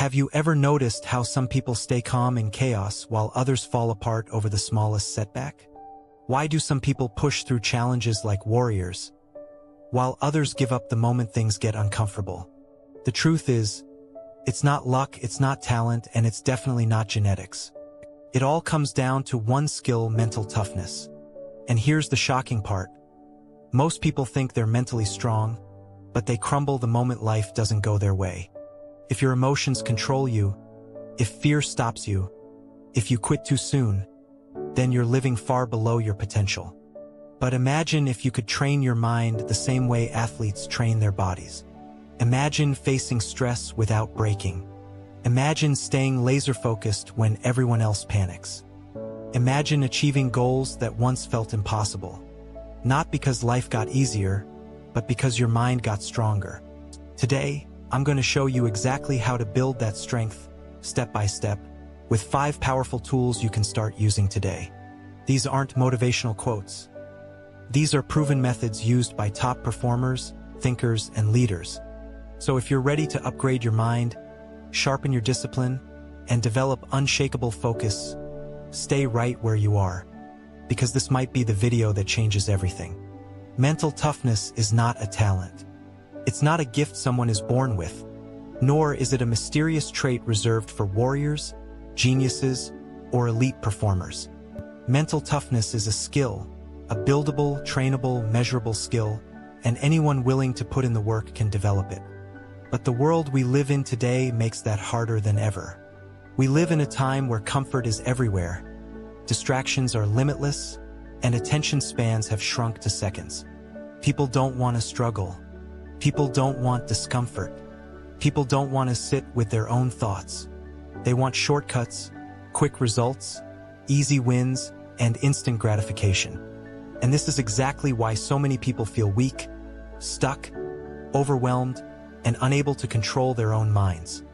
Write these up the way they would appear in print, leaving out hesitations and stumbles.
Have you ever noticed how some people stay calm in chaos while others fall apart over the smallest setback? Why do some people push through challenges like warriors, while others give up the moment things get uncomfortable? The truth is, it's not luck, it's not talent, and it's definitely not genetics. It all comes down to one skill: mental toughness. And here's the shocking part. Most people think they're mentally strong, but they crumble the moment life doesn't go their way. If your emotions control you, if fear stops you, if you quit too soon, then you're living far below your potential. But imagine if you could train your mind the same way athletes train their bodies. Imagine facing stress without breaking. Imagine staying laser-focused when everyone else panics. Imagine achieving goals that once felt impossible. Not because life got easier, but because your mind got stronger. Today, I'm going to show you exactly how to build that strength, step by step, with 5 powerful tools you can start using today. These aren't motivational quotes. These are proven methods used by top performers, thinkers, and leaders. So if you're ready to upgrade your mind, sharpen your discipline, and develop unshakable focus, stay right where you are, because this might be the video that changes everything. Mental toughness is not a talent. It's not a gift someone is born with, nor is it a mysterious trait reserved for warriors, geniuses, or elite performers. Mental toughness is a skill, a buildable, trainable, measurable skill, and anyone willing to put in the work can develop it. But the world we live in today makes that harder than ever. We live in a time where comfort is everywhere, distractions are limitless, and attention spans have shrunk to seconds. People don't want to struggle. People don't want discomfort. People don't want to sit with their own thoughts. They want shortcuts, quick results, easy wins, and instant gratification. And this is exactly why so many people feel weak, stuck, overwhelmed, and unable to control their own minds.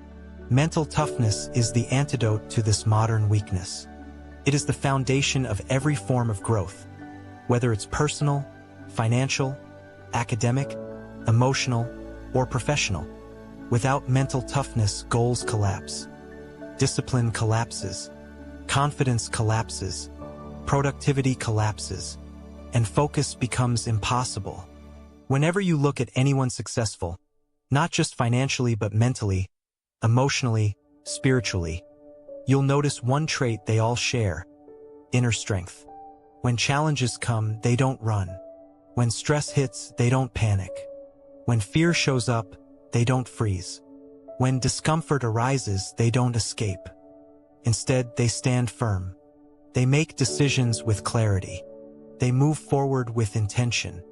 Mental toughness is the antidote to this modern weakness. It is the foundation of every form of growth, whether it's personal, financial, academic, emotional, or professional. Without mental toughness, goals collapse. Discipline collapses. Confidence collapses. Productivity collapses. And focus becomes impossible. Whenever you look at anyone successful, not just financially but mentally, emotionally, spiritually, you'll notice one trait they all share: inner strength. When challenges come, they don't run. When stress hits, they don't panic. When fear shows up, they don't freeze. When discomfort arises, they don't escape. Instead, they stand firm. They make decisions with clarity. They move forward with intention.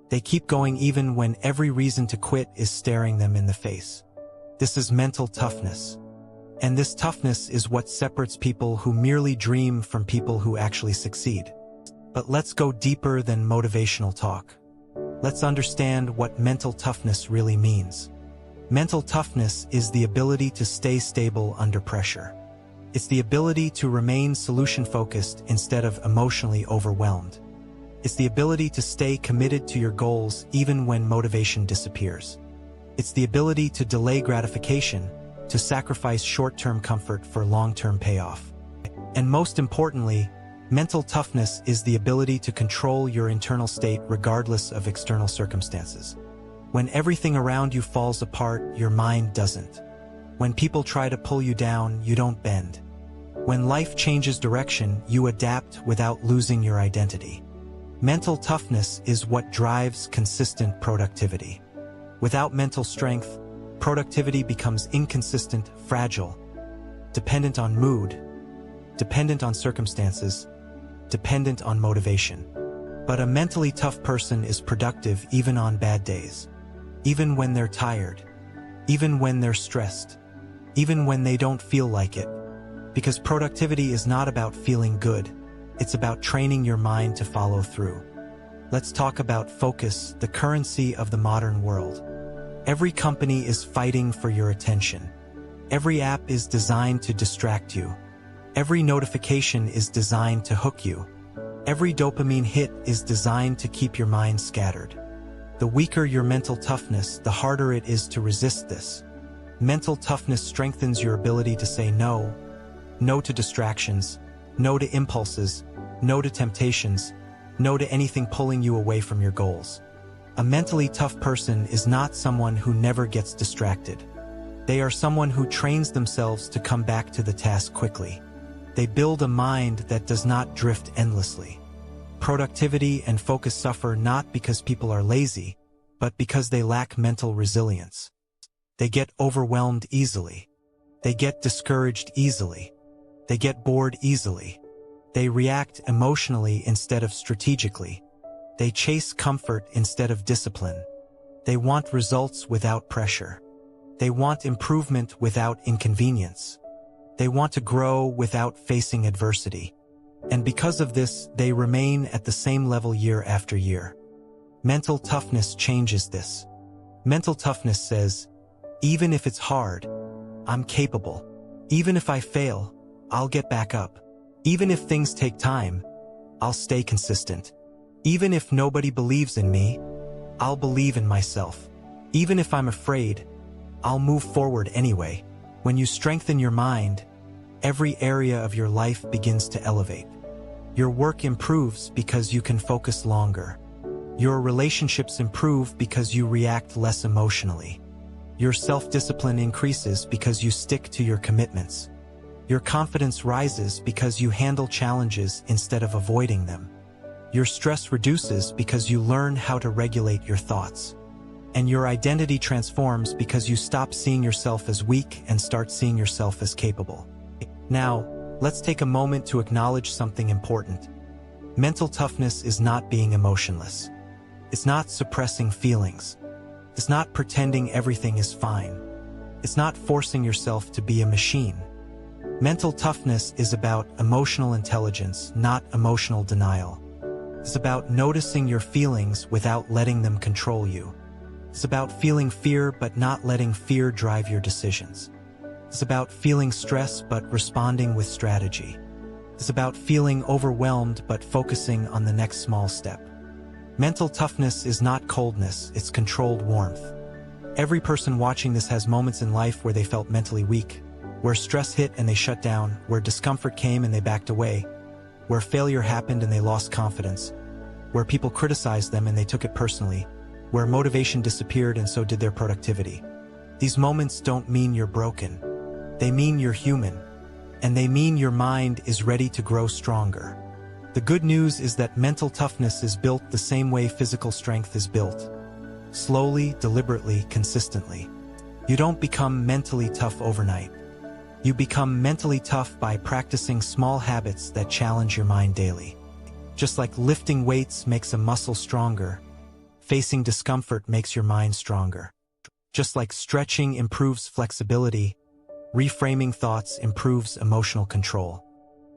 They keep going even when every reason to quit is staring them in the face. This is mental toughness. And this toughness is what separates people who merely dream from people who actually succeed. But let's go deeper than motivational talk. Let's understand what mental toughness really means. Mental toughness is the ability to stay stable under pressure. It's the ability to remain solution-focused instead of emotionally overwhelmed. It's the ability to stay committed to your goals even when motivation disappears. It's the ability to delay gratification, to sacrifice short-term comfort for long-term payoff. And most importantly, mental toughness is the ability to control your internal state regardless of external circumstances. When everything around you falls apart, your mind doesn't. When people try to pull you down, you don't bend. When life changes direction, you adapt without losing your identity. Mental toughness is what drives consistent productivity. Without mental strength, productivity becomes inconsistent, fragile, dependent on mood, dependent on circumstances, dependent on motivation. But a mentally tough person is productive even on bad days, even when they're tired, even when they're stressed, even when they don't feel like it. Because productivity is not about feeling good, it's about training your mind to follow through. Let's talk about focus, the currency of the modern world. Every company is fighting for your attention. Every app is designed to distract you. Every notification is designed to hook you. Every dopamine hit is designed to keep your mind scattered. The weaker your mental toughness, the harder it is to resist this. Mental toughness strengthens your ability to say no. No to distractions, no to impulses, no to temptations, no to anything pulling you away from your goals. A mentally tough person is not someone who never gets distracted. They are someone who trains themselves to come back to the task quickly. They build a mind that does not drift endlessly. Productivity and focus suffer not because people are lazy, but because they lack mental resilience. They get overwhelmed easily. They get discouraged easily. They get bored easily. They react emotionally instead of strategically. They chase comfort instead of discipline. They want results without pressure. They want improvement without inconvenience. They want to grow without facing adversity. And because of this, they remain at the same level year after year. Mental toughness changes this. Mental toughness says, even if it's hard, I'm capable. Even if I fail, I'll get back up. Even if things take time, I'll stay consistent. Even if nobody believes in me, I'll believe in myself. Even if I'm afraid, I'll move forward anyway. When you strengthen your mind, every area of your life begins to elevate. Your work improves because you can focus longer. Your relationships improve because you react less emotionally. Your self-discipline increases because you stick to your commitments. Your confidence rises because you handle challenges instead of avoiding them. Your stress reduces because you learn how to regulate your thoughts. And your identity transforms because you stop seeing yourself as weak and start seeing yourself as capable. Now, let's take a moment to acknowledge something important. Mental toughness is not being emotionless. It's not suppressing feelings. It's not pretending everything is fine. It's not forcing yourself to be a machine. Mental toughness is about emotional intelligence, not emotional denial. It's about noticing your feelings without letting them control you. It's about feeling fear but not letting fear drive your decisions. It's about feeling stress but responding with strategy. It's about feeling overwhelmed but focusing on the next small step. Mental toughness is not coldness, it's controlled warmth. Every person watching this has moments in life where they felt mentally weak, where stress hit and they shut down, where discomfort came and they backed away, where failure happened and they lost confidence, where people criticized them and they took it personally, where motivation disappeared and so did their productivity. These moments don't mean you're broken. They mean you're human, and they mean your mind is ready to grow stronger. The good news is that mental toughness is built the same way physical strength is built. Slowly, deliberately, consistently. You don't become mentally tough overnight. You become mentally tough by practicing small habits that challenge your mind daily. Just like lifting weights makes a muscle stronger, facing discomfort makes your mind stronger. Just like stretching improves flexibility, reframing thoughts improves emotional control.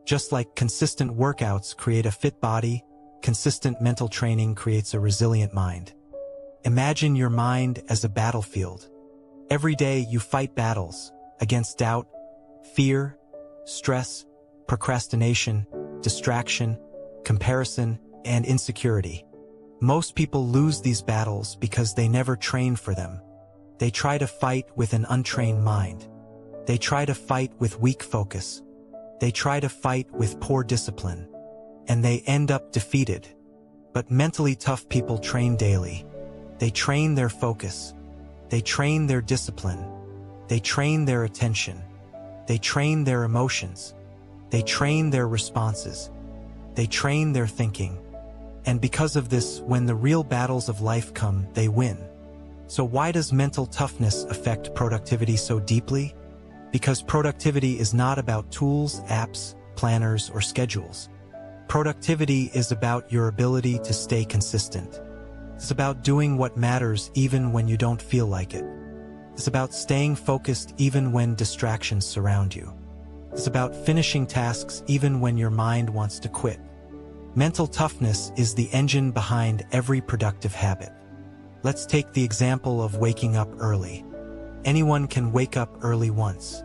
Just like consistent workouts create a fit body, consistent mental training creates a resilient mind. Imagine your mind as a battlefield. Every day you fight battles against doubt, fear, stress, procrastination, distraction, comparison, and insecurity. Most people lose these battles because they never train for them. They try to fight with an untrained mind. They try to fight with weak focus. They try to fight with poor discipline. And they end up defeated. But mentally tough people train daily. They train their focus. They train their discipline. They train their attention. They train their emotions. They train their responses. They train their thinking. And because of this, when the real battles of life come, they win. So why does mental toughness affect productivity so deeply? Because productivity is not about tools, apps, planners, or schedules. Productivity is about your ability to stay consistent. It's about doing what matters even when you don't feel like it. It's about staying focused even when distractions surround you. It's about finishing tasks even when your mind wants to quit. Mental toughness is the engine behind every productive habit. Let's take the example of waking up early. Anyone can wake up early once.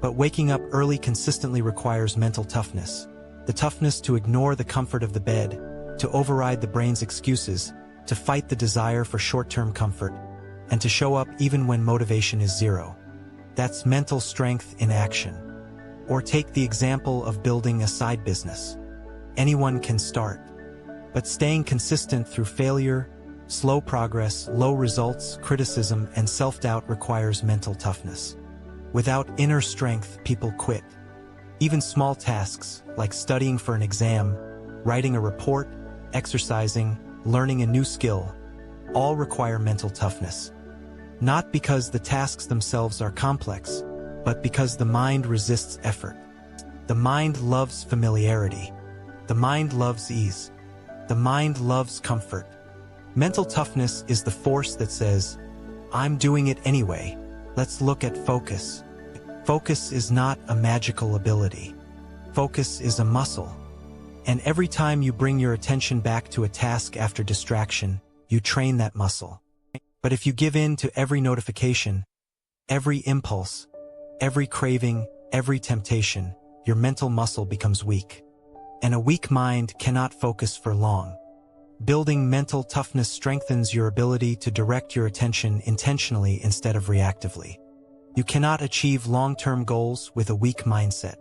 But waking up early consistently requires mental toughness. The toughness to ignore the comfort of the bed, to override the brain's excuses, to fight the desire for short-term comfort, and to show up even when motivation is zero. That's mental strength in action. Or take the example of building a side business. Anyone can start. But staying consistent through failure, slow progress, low results, criticism, and self-doubt requires mental toughness. Without inner strength, people quit. Even small tasks, like studying for an exam, writing a report, exercising, learning a new skill, all require mental toughness. Not because the tasks themselves are complex, but because the mind resists effort. The mind loves familiarity. The mind loves ease. The mind loves comfort. Mental toughness is the force that says, I'm doing it anyway. Let's look at focus. Focus is not a magical ability. Focus is a muscle. And every time you bring your attention back to a task after distraction, you train that muscle. But if you give in to every notification, every impulse, every craving, every temptation, your mental muscle becomes weak. And a weak mind cannot focus for long. Building mental toughness strengthens your ability to direct your attention intentionally instead of reactively. You cannot achieve long-term goals with a weak mindset.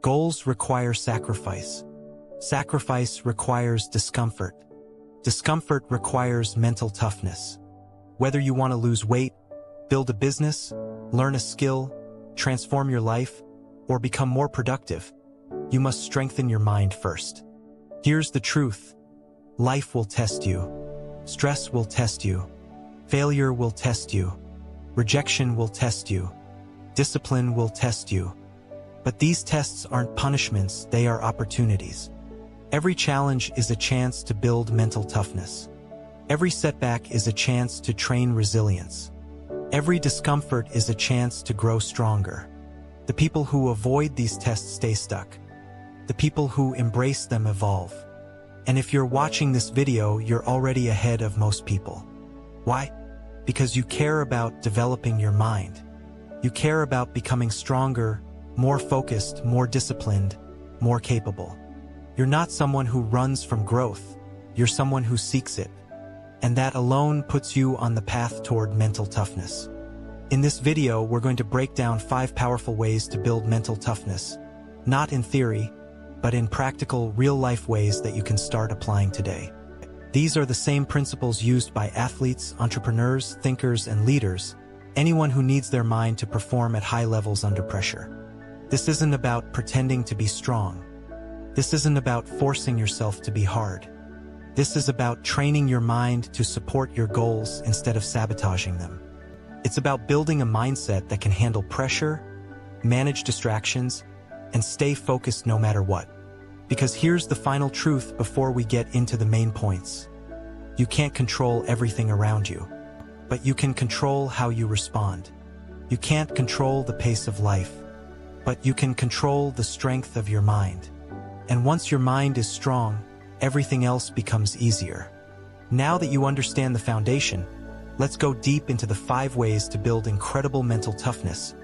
Goals require sacrifice. Sacrifice requires discomfort. Discomfort requires mental toughness. Whether you want to lose weight, build a business, learn a skill, transform your life, or become more productive, you must strengthen your mind first. Here's the truth. Life will test you. Stress will test you. Failure will test you. Rejection will test you. Discipline will test you. But these tests aren't punishments, they are opportunities. Every challenge is a chance to build mental toughness. Every setback is a chance to train resilience. Every discomfort is a chance to grow stronger. The people who avoid these tests stay stuck. The people who embrace them evolve. And if you're watching this video, you're already ahead of most people. Why? Because you care about developing your mind. You care about becoming stronger, more focused, more disciplined, more capable. You're not someone who runs from growth. You're someone who seeks it. And that alone puts you on the path toward mental toughness. In this video, we're going to break down 5 powerful ways to build mental toughness, not in theory, but in practical, real-life ways that you can start applying today. These are the same principles used by athletes, entrepreneurs, thinkers, and leaders, anyone who needs their mind to perform at high levels under pressure. This isn't about pretending to be strong. This isn't about forcing yourself to be hard. This is about training your mind to support your goals instead of sabotaging them. It's about building a mindset that can handle pressure, manage distractions, and stay focused no matter what. Because here's the final truth before we get into the main points. You can't control everything around you, but you can control how you respond. You can't control the pace of life, but you can control the strength of your mind. And once your mind is strong, everything else becomes easier. Now that you understand the foundation, let's go deep into the 5 ways to build incredible mental toughness.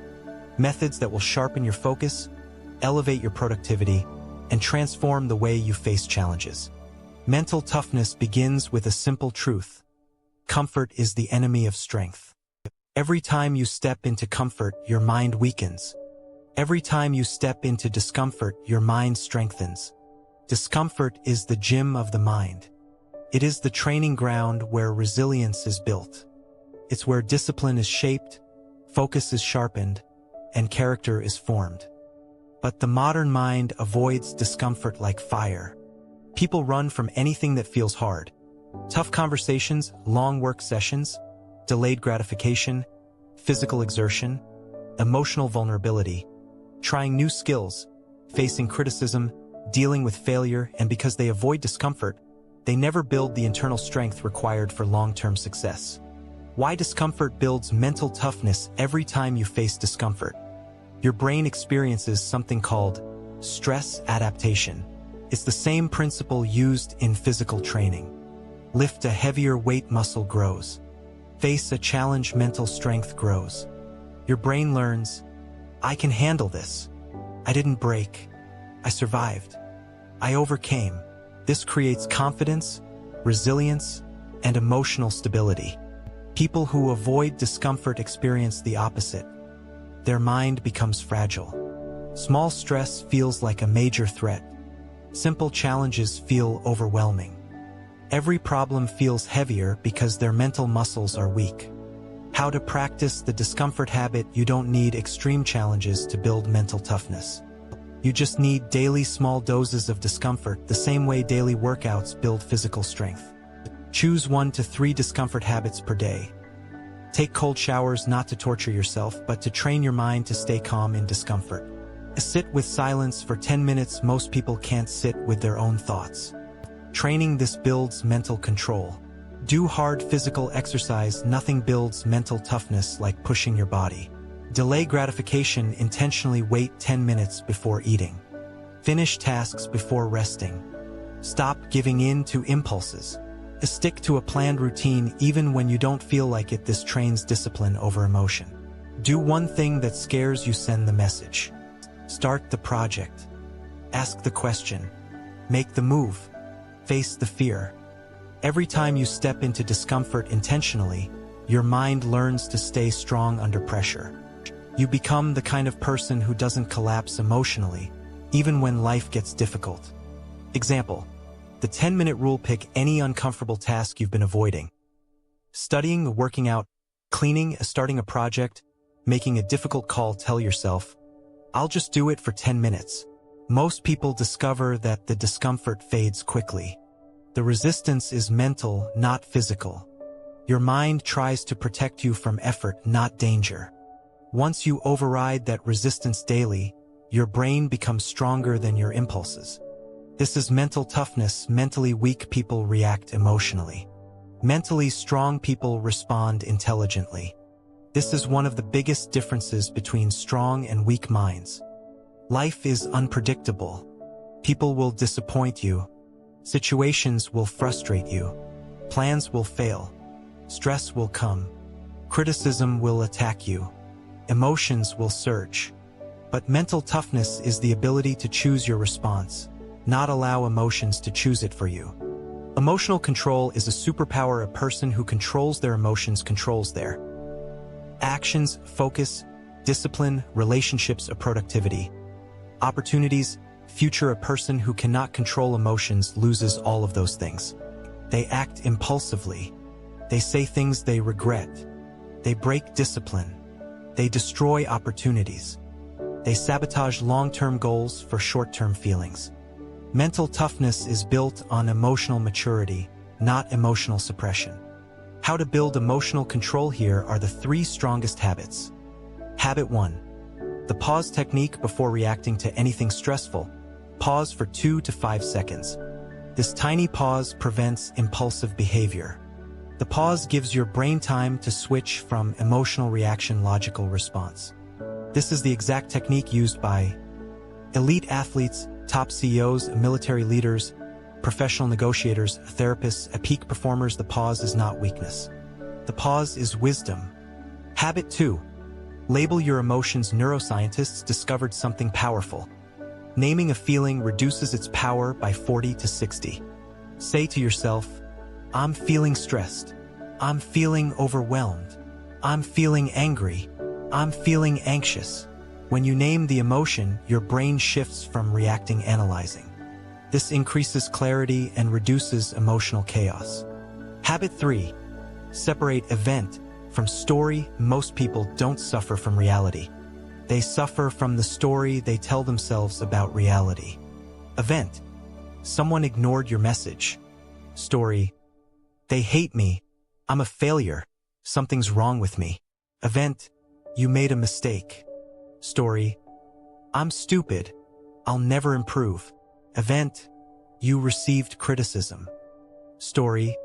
Methods that will sharpen your focus, elevate your productivity, and transform the way you face challenges. Mental toughness begins with a simple truth. Comfort is the enemy of strength. Every time you step into comfort, your mind weakens. Every time you step into discomfort, your mind strengthens. Discomfort is the gym of the mind. It is the training ground where resilience is built. It's where discipline is shaped, focus is sharpened, and character is formed. But the modern mind avoids discomfort like fire. People run from anything that feels hard. Tough conversations, long work sessions, delayed gratification, physical exertion, emotional vulnerability, trying new skills, facing criticism, dealing with failure, and because they avoid discomfort, they never build the internal strength required for long-term success. Why discomfort builds mental toughness every time you face discomfort? Your brain experiences something called stress adaptation. It's the same principle used in physical training. Lift a heavier weight, muscle grows. Face a challenge, mental strength grows. Your brain learns, I can handle this. I didn't break. I survived. I overcame. This creates confidence, resilience, and emotional stability. People who avoid discomfort experience the opposite. their mind becomes fragile. Small stress feels like a major threat. Simple challenges feel overwhelming. Every problem feels heavier because their mental muscles are weak. How to practice the discomfort habit? You don't need extreme challenges to build mental toughness. You just need daily small doses of discomfort, the same way daily workouts build physical strength. Choose 1 to 3 discomfort habits per day. Take cold showers not to torture yourself, but to train your mind to stay calm in discomfort. Sit with silence for 10 minutes. Most people can't sit with their own thoughts. Training this builds mental control. Do hard physical exercise. Nothing builds mental toughness like pushing your body. Delay gratification. Intentionally wait 10 minutes before eating. Finish tasks before resting. Stop giving in to impulses. Stick to a planned routine even when you don't feel like it. This trains discipline over emotion. Do one thing that scares you. Send the message. Start the project. Ask the question. Make the move. Face the fear. Every time you step into discomfort intentionally, your mind learns to stay strong under pressure. You become the kind of person who doesn't collapse emotionally, even when life gets difficult. Example: the 10-minute rule. Pick any uncomfortable task you've been avoiding. Studying, working out, cleaning, starting a project, making a difficult call. Tell yourself, I'll just do it for 10 minutes. Most people discover that the discomfort fades quickly. The resistance is mental, not physical. Your mind tries to protect you from effort, not danger. Once you override that resistance daily, your brain becomes stronger than your impulses. This is mental toughness. Mentally weak people react emotionally. Mentally strong people respond intelligently. This is one of the biggest differences between strong and weak minds. Life is unpredictable. People will disappoint you. Situations will frustrate you. Plans will fail. Stress will come. Criticism will attack you. Emotions will surge. But mental toughness is the ability to choose your response, not allow emotions to choose it for you. Emotional control is a superpower. A person who controls their emotions controls their actions, focus, discipline, relationships, or productivity, opportunities, future. A person who cannot control emotions loses all of those things. They act impulsively. They say things they regret. They break discipline. They destroy opportunities. They sabotage long-term goals for short-term feelings. Mental toughness is built on emotional maturity, not emotional suppression. How to build emotional control? Here are the 3 strongest habits. Habit 1. The pause technique. Before reacting to anything stressful, pause for 2 to 5 seconds. This tiny pause prevents impulsive behavior. The pause gives your brain time to switch from emotional reaction to logical response. This is the exact technique used by elite athletes, top CEOs, military leaders, professional negotiators, therapists, peak performers. The pause is not weakness. The pause is wisdom. Habit 2. Label your emotions. Neuroscientists discovered something powerful. Naming a feeling reduces its power by 40 to 60. Say to yourself, I'm feeling stressed. I'm feeling overwhelmed. I'm feeling angry. I'm feeling anxious. When you name the emotion, your brain shifts from reacting to analyzing. This increases clarity and reduces emotional chaos. Habit 3. Separate event from story. Most people don't suffer from reality. They suffer from the story they tell themselves about reality. Event: someone ignored your message. Story: they hate me. I'm a failure. Something's wrong with me. Event: you made a mistake. Story: I'm stupid. I'll never improve. Event: you received criticism. Story: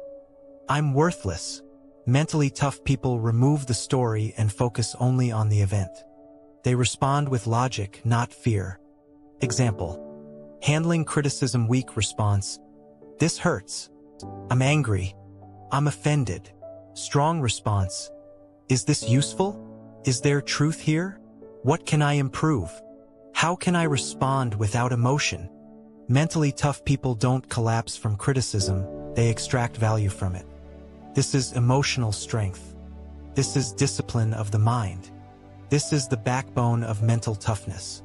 I'm worthless. Mentally tough people remove the story and focus only on the event. They respond with logic, not fear. Example: handling criticism. Weak response: this hurts. I'm angry. I'm offended. Strong response: is this useful? Is there truth here? What can I improve? How can I respond without emotion? Mentally tough people don't collapse from criticism, they extract value from it. This is emotional strength. This is discipline of the mind. This is the backbone of mental toughness.